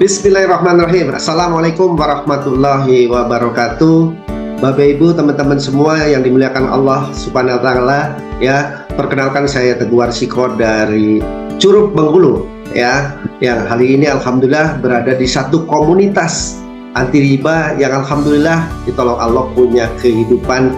Bismillahirrahmanirrahim. Assalamualaikum warahmatullahi wabarakatuh. Bapak Ibu, teman-teman semua yang dimuliakan Allah Subhanahu wa taala, ya. Perkenalkan, saya Teguh Warsiko dari Curug Bengkulu, ya. Yang hari ini alhamdulillah berada di satu komunitas anti riba yang alhamdulillah ditolong Allah punya kehidupan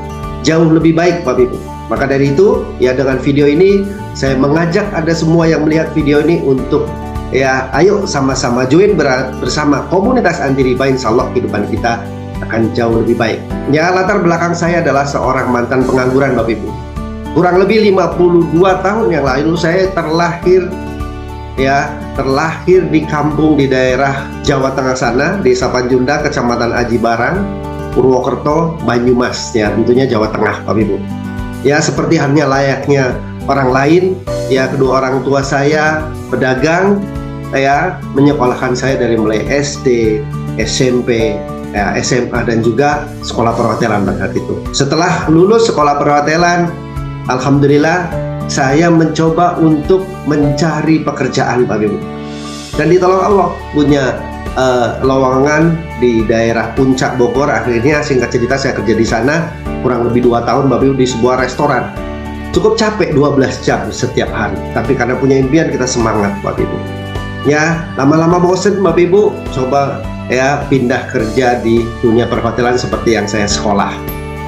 jauh lebih baik, Bapak Ibu. Maka dari itu, ya, dengan video ini saya mengajak Anda semua yang melihat video ini untuk, ya, ayo sama-sama join bersama komunitas anti riba. Insya Allah kehidupan kita akan jauh lebih baik. Ya, latar belakang saya adalah seorang mantan pengangguran, Bapak Ibu. Kurang lebih 52 tahun yang lalu saya terlahir di kampung di daerah Jawa Tengah sana, Desa Panjunda, Kecamatan Aji Barang, Purwokerto, Banyumas, ya, tentunya Jawa Tengah, Bapak Ibu. Ya, seperti halnya layaknya orang lain, ya, kedua orang tua saya pedagang, ya, menyekolahkan saya dari mulai SD, SMP, ya, SMA, dan juga sekolah perhotelan pada saat itu. Setelah lulus sekolah perhotelan, alhamdulillah saya mencoba untuk mencari pekerjaan, Pak Ibu. Dan ditolong Allah punya lowongan di daerah Puncak Bogor. Akhirnya singkat cerita saya kerja di sana kurang lebih 2 tahun, Bapak Ibu, di sebuah restoran. Cukup capek 12 jam setiap hari, tapi karena punya impian kita semangat, Bapak Ibu. Ya, lama-lama bosen, Bapak Ibu, coba, ya, pindah kerja di dunia perhotelan seperti yang saya sekolah.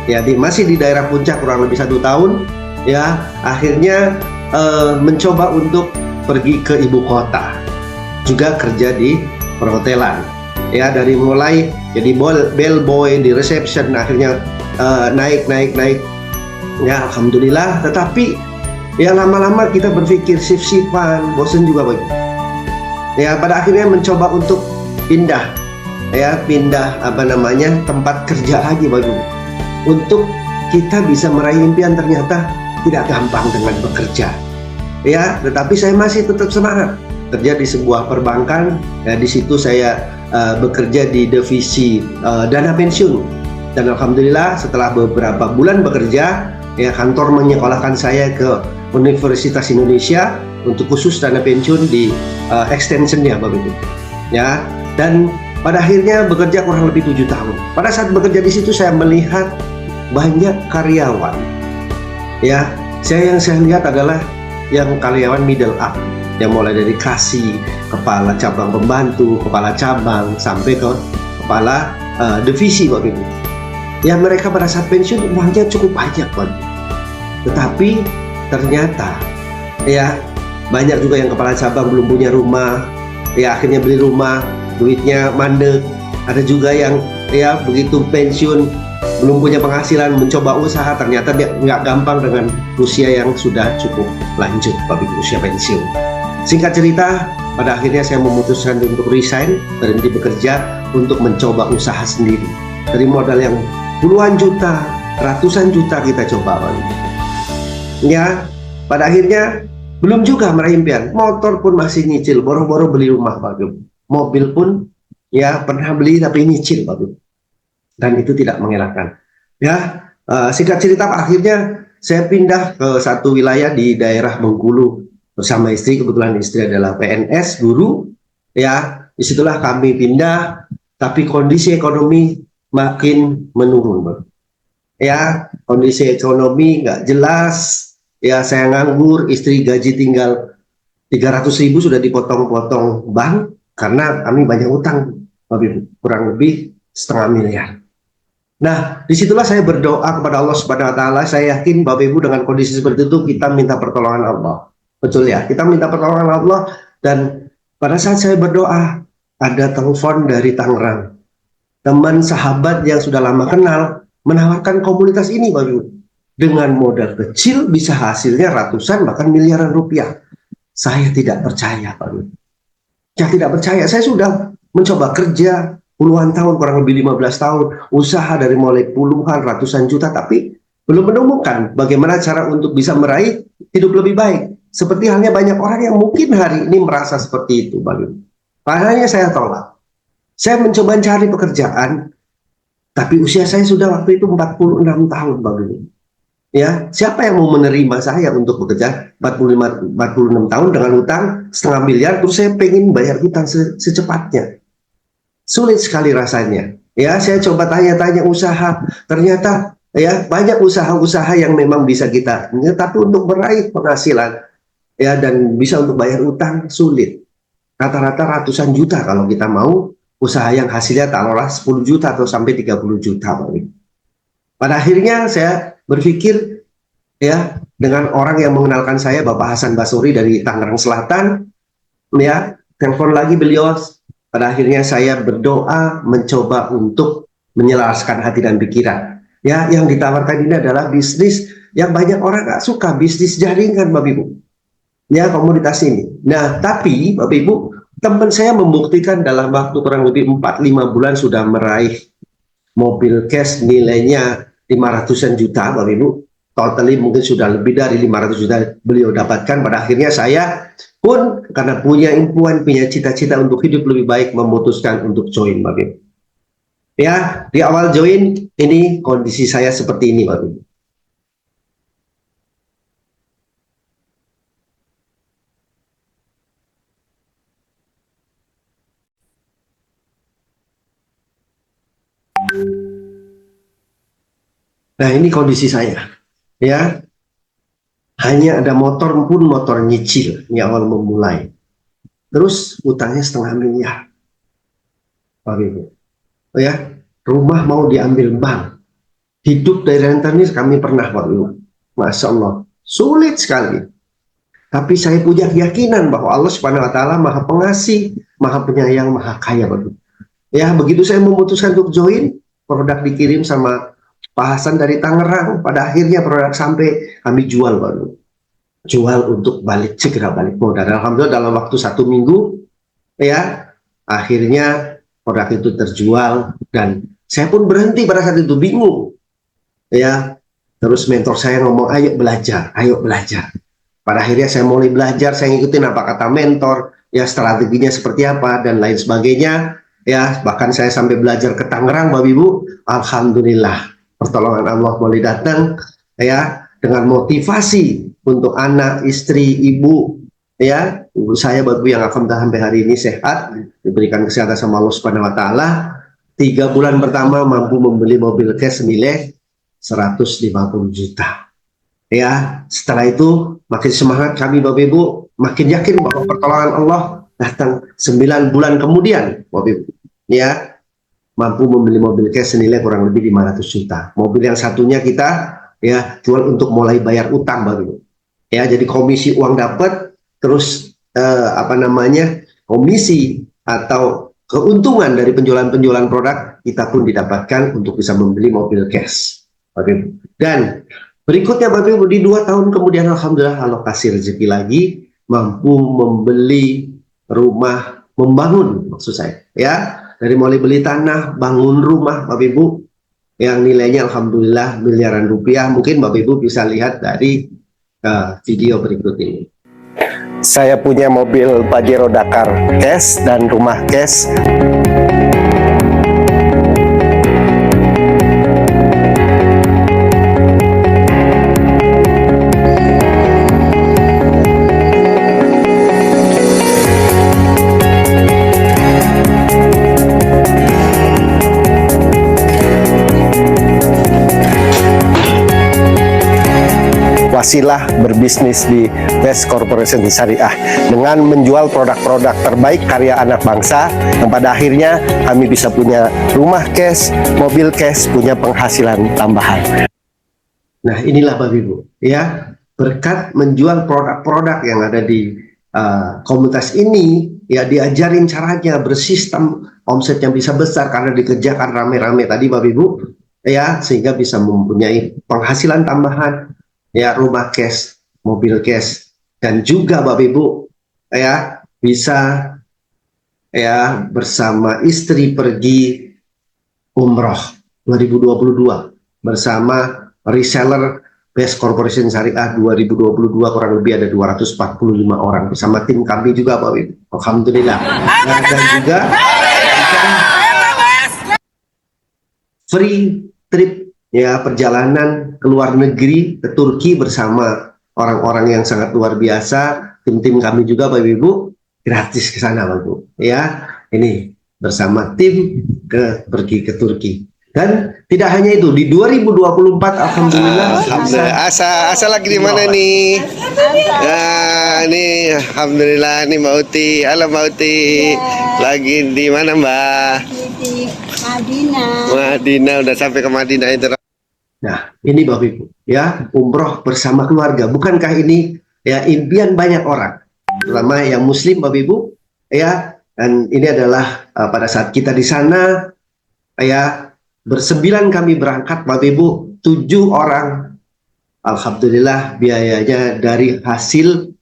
Ya, masih di daerah Puncak kurang lebih 1 tahun. Ya, akhirnya mencoba untuk pergi ke ibu kota, juga kerja di perhotelan. Ya, dari mulai jadi bellboy di reception, akhirnya naik. Ya, alhamdulillah. Tetapi ya lama-lama kita berpikir shift-shiftan, bosen juga, Bapak. Ya, pada akhirnya mencoba untuk pindah tempat kerja lagi, Bapak. Untuk kita bisa meraih impian ternyata tidak gampang dengan bekerja. Ya, tetapi saya masih tetap semangat kerja di sebuah perbankan. Ya, di situ saya bekerja di divisi dana pensiun. Dan alhamdulillah setelah beberapa bulan bekerja, ya, kantor menyekolahkan saya ke Universitas Indonesia untuk khusus dana pensiun di extensionnya, Bapak Ibu. Ya, dan pada akhirnya bekerja kurang lebih 7 tahun. Pada saat bekerja di situ saya melihat banyak karyawan. Ya, yang saya lihat adalah yang karyawan middle up, yang mulai dari kasih, kepala cabang pembantu, kepala cabang, sampai ke kepala divisi, Bapak Ibu. Ya, mereka pada saat pensiun uangnya cukup banyak, Bapak Ibu. Tetapi ternyata, ya, banyak juga yang kepala cabang belum punya rumah, ya, akhirnya beli rumah, duitnya mandek. Ada juga yang, ya, begitu pensiun belum punya penghasilan, mencoba usaha, ternyata dia nggak gampang dengan usia yang sudah cukup lanjut, Bapak Ibu, usia pensiun. Singkat cerita, pada akhirnya saya memutuskan untuk resign, berhenti bekerja, untuk mencoba usaha sendiri. Dari modal yang puluhan juta, ratusan juta kita coba, Bapak Ibu. Ya, pada akhirnya belum juga meraih impian. Motor pun masih nyicil, boro-boro beli rumah, Bapak Ibu. Mobil pun, ya, pernah beli tapi nyicil, Bapak Ibu. Dan itu tidak mengenakan. Ya, singkat cerita, akhirnya saya pindah ke satu wilayah di daerah Bengkulu bersama istri. Kebetulan istri adalah PNS, guru. Ya, disitulah kami pindah, tapi kondisi ekonomi makin menurun, Bang. Ya, kondisi ekonomi nggak jelas. Ya, saya nganggur, istri gaji tinggal 300.000 sudah dipotong-potong bank karena kami banyak utang, kurang lebih 500 miliar. Nah, disitulah saya berdoa kepada Allah Subhanahu wa taala. Saya yakin Bapak Ibu dengan kondisi seperti itu kita minta pertolongan Allah. Betul ya? Kita minta pertolongan Allah. Dan pada saat saya berdoa, ada telepon dari Tangerang. Teman sahabat yang sudah lama kenal menawarkan komunitas ini, Bapak Ibu. Dengan modal kecil bisa hasilnya ratusan bahkan miliaran rupiah. Saya tidak percaya, Pak Ibu. Saya tidak percaya. Saya sudah mencoba kerja puluhan tahun, kurang lebih 15 tahun, usaha dari mulai puluhan, ratusan juta, tapi belum menemukan bagaimana cara untuk bisa meraih hidup lebih baik. Seperti halnya banyak orang yang mungkin hari ini merasa seperti itu, Bang. Makanya saya tolak. Saya mencoba cari pekerjaan, tapi usia saya sudah waktu itu 46 tahun, Bang. Ya, siapa yang mau menerima saya untuk bekerja 46 tahun dengan utang 500 miliar, terus saya pengen bayar utang secepatnya. sulit sekali rasanya. Ya, saya coba tanya-tanya usaha, ternyata ya banyak usaha-usaha yang memang bisa kita, tapi untuk meraih penghasilan ya dan bisa untuk bayar utang sulit. Rata-rata ratusan juta kalau kita mau usaha yang hasilnya taruhlah 10 juta atau sampai 30 juta. Pada akhirnya saya berpikir ya dengan orang yang mengenalkan saya, Bapak Hasan Basori dari Tangerang Selatan, ya telepon lagi beliau. Pada akhirnya saya berdoa mencoba untuk menyelaraskan hati dan pikiran. Ya, yang ditawarkan ini adalah bisnis yang banyak orang gak suka, bisnis jaringan, Bapak Ibu. Ya, komunitas ini. Nah, tapi Bapak Ibu, teman saya membuktikan dalam waktu kurang lebih 4-5 bulan sudah meraih mobil cash nilainya 500-an juta, Bapak Ibu. Totally mungkin sudah lebih dari 500 juta beliau dapatkan. Pada akhirnya saya pun karena punya impian, punya cita-cita untuk hidup lebih baik, memutuskan untuk join, Bapak Ibu. Ya, di awal join ini kondisi saya seperti ini, Bapak Ibu. Nah, ini kondisi saya. Ya, hanya ada motor pun motor nyicil di awal memulai. Terus utangnya 500 miliar, Bapak Ibu. Ya, rumah mau diambil bank. Hidup dari rentenir kami pernah, Bapak Ibu. Masya Allah, sulit sekali. Tapi saya punya keyakinan bahwa Allah Subhanahu Wa Taala Maha Pengasih, Maha Penyayang, Maha Kaya, Bapak Ibu. Ya, begitu saya memutuskan untuk join, produk dikirim sama Pak Hasan dari Tangerang. Pada akhirnya produk sampai kami jual, baru jual untuk balik, segera balik modal. Alhamdulillah dalam waktu 1 minggu ya akhirnya produk itu terjual dan saya pun berhenti pada saat itu, bingung ya. Terus mentor saya ngomong, ayo belajar, ayo belajar. Pada akhirnya saya mulai belajar, saya ngikutin apa kata mentor, ya strateginya seperti apa dan lain sebagainya. Ya, bahkan saya sampai belajar ke Tangerang, Bapak Ibu. Alhamdulillah, pertolongan Allah mulai datang, ya, dengan motivasi untuk anak, istri, ibu, ya, ibu saya, Bapak Ibu, yang alhamdulillah sampai hari ini sehat, diberikan kesehatan sama Allah Subhanahu Wa Taala. 3 bulan pertama mampu membeli mobil cash senilai 150 juta. Ya, setelah itu makin semangat kami, Bapak Ibu, makin yakin bahwa pertolongan Allah datang. 9 bulan kemudian, Bapak Ibu, ya, mampu membeli mobil cash senilai kurang lebih 500 juta. Mobil yang satunya kita ya jual untuk mulai bayar utang, Bapak Ibu. Ya, jadi komisi uang dapat, terus komisi atau keuntungan dari penjualan produk kita pun didapatkan untuk bisa membeli mobil cash, Bapak Ibu. Dan berikutnya, Bapak Ibu, di 2 tahun kemudian alhamdulillah alokasi rezeki lagi, mampu membeli rumah, membangun maksud saya, ya, dari mulai beli tanah, bangun rumah, Bapak Ibu, yang nilainya alhamdulillah miliaran rupiah. Mungkin Bapak Ibu bisa lihat dari video berikut ini. Saya punya mobil Pajero Dakar cash dan rumah cash. Wasilah berbisnis di Best Corporation Syariah dengan menjual produk-produk terbaik karya anak bangsa yang pada akhirnya kami bisa punya rumah cash, mobil cash, punya penghasilan tambahan. Nah, inilah Bapak Ibu, ya, berkat menjual produk-produk yang ada di komunitas ini, ya, diajarin caranya bersistem, omsetnya bisa besar karena dikerjakan rame-rame tadi, Bapak Ibu, ya, sehingga bisa mempunyai penghasilan tambahan, ya, rumah cash, mobil cash, dan juga Bapak Ibu, ya, bisa ya bersama istri pergi umroh 2022 bersama reseller Best Corporation Syariah 2022, kurang lebih ada 245 orang bersama tim kami juga, Bapak Ibu. Alhamdulillah. Nah, dan juga free trip, ya, perjalanan ke luar negeri, ke Turki bersama orang-orang yang sangat luar biasa. Tim-tim kami juga, Bapak Ibu, gratis ke sana, Bapak Ibu. Ya, ini bersama tim pergi ke Turki. Dan tidak hanya itu, di 2024 alhamdulillah Asa lagi di mana nih? Nah, ini alhamdulillah nih Mbak Uti. Halo Mbak Uti. Lagi di mana Mbak? Di Madinah. Madinah, udah sampai ke Madinah itu. Nah, ini Bapak Ibu, ya, umroh bersama keluarga. Bukankah ini ya impian banyak orang, terutama yang Muslim Bapak Ibu, ya. Dan ini adalah pada saat kita di sana, ya, bersembilan kami berangkat Bapak Ibu, 7 orang. Alhamdulillah biayanya dari hasil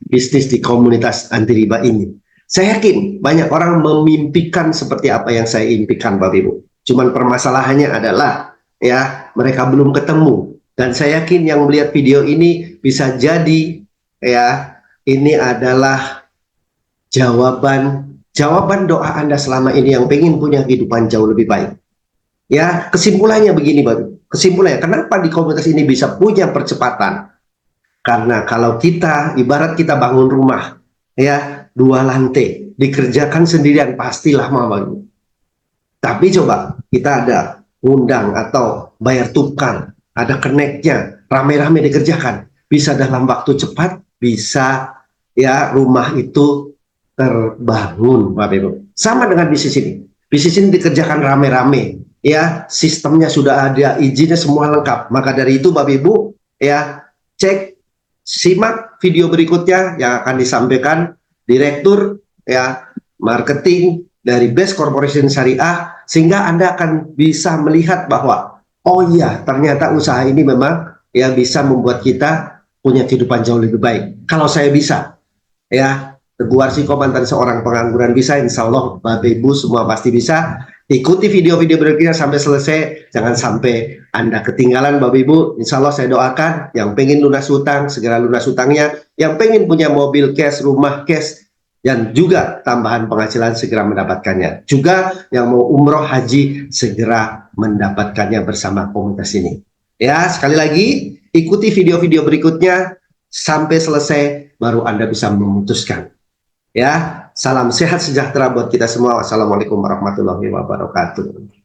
bisnis di komunitas anti riba ini. Saya yakin banyak orang memimpikan seperti apa yang saya impikan Bapak Ibu. Cuman permasalahannya adalah ya mereka belum ketemu. Dan saya yakin yang melihat video ini bisa jadi ya ini adalah jawaban doa Anda selama ini yang pengen punya kehidupan jauh lebih baik. Ya, kesimpulannya begini Bapak. Kesimpulannya, kenapa di komunitas ini bisa punya percepatan? Karena kalau kita, ibarat kita bangun rumah, ya, 2 lantai, dikerjakan sendirian, pasti lama Bapak. Tapi coba, kita ada undang atau bayar tukang, ada keneknya, rame-rame dikerjakan. Bisa dalam waktu cepat, bisa ya rumah itu terbangun Bapak Ibu. Sama dengan bisnis ini. Bisnis ini dikerjakan rame-rame. Ya, sistemnya sudah ada, izinnya semua lengkap. Maka dari itu Bapak Ibu, ya, simak video berikutnya yang akan disampaikan Direktur ya Marketing dari Best Corporation Syariah, sehingga Anda akan bisa melihat bahwa oh iya, ternyata usaha ini memang ya bisa membuat kita punya kehidupan jauh lebih baik. Kalau saya bisa, ya, Teguh Warsiko mantan seorang pengangguran bisa, insya Allah Bapak Ibu semua pasti bisa. Ikuti video-video berikutnya sampai selesai, jangan sampai Anda ketinggalan Bapak Ibu. Insya Allah saya doakan yang pengen lunas hutang, segera lunas hutangnya, yang pengen punya mobil cash, rumah cash, dan juga tambahan penghasilan segera mendapatkannya. Juga yang mau umroh haji segera mendapatkannya bersama komunitas ini. Ya, sekali lagi ikuti video-video berikutnya sampai selesai, baru Anda bisa memutuskan. Ya, salam sehat sejahtera buat kita semua. Wassalamualaikum warahmatullahi wabarakatuh.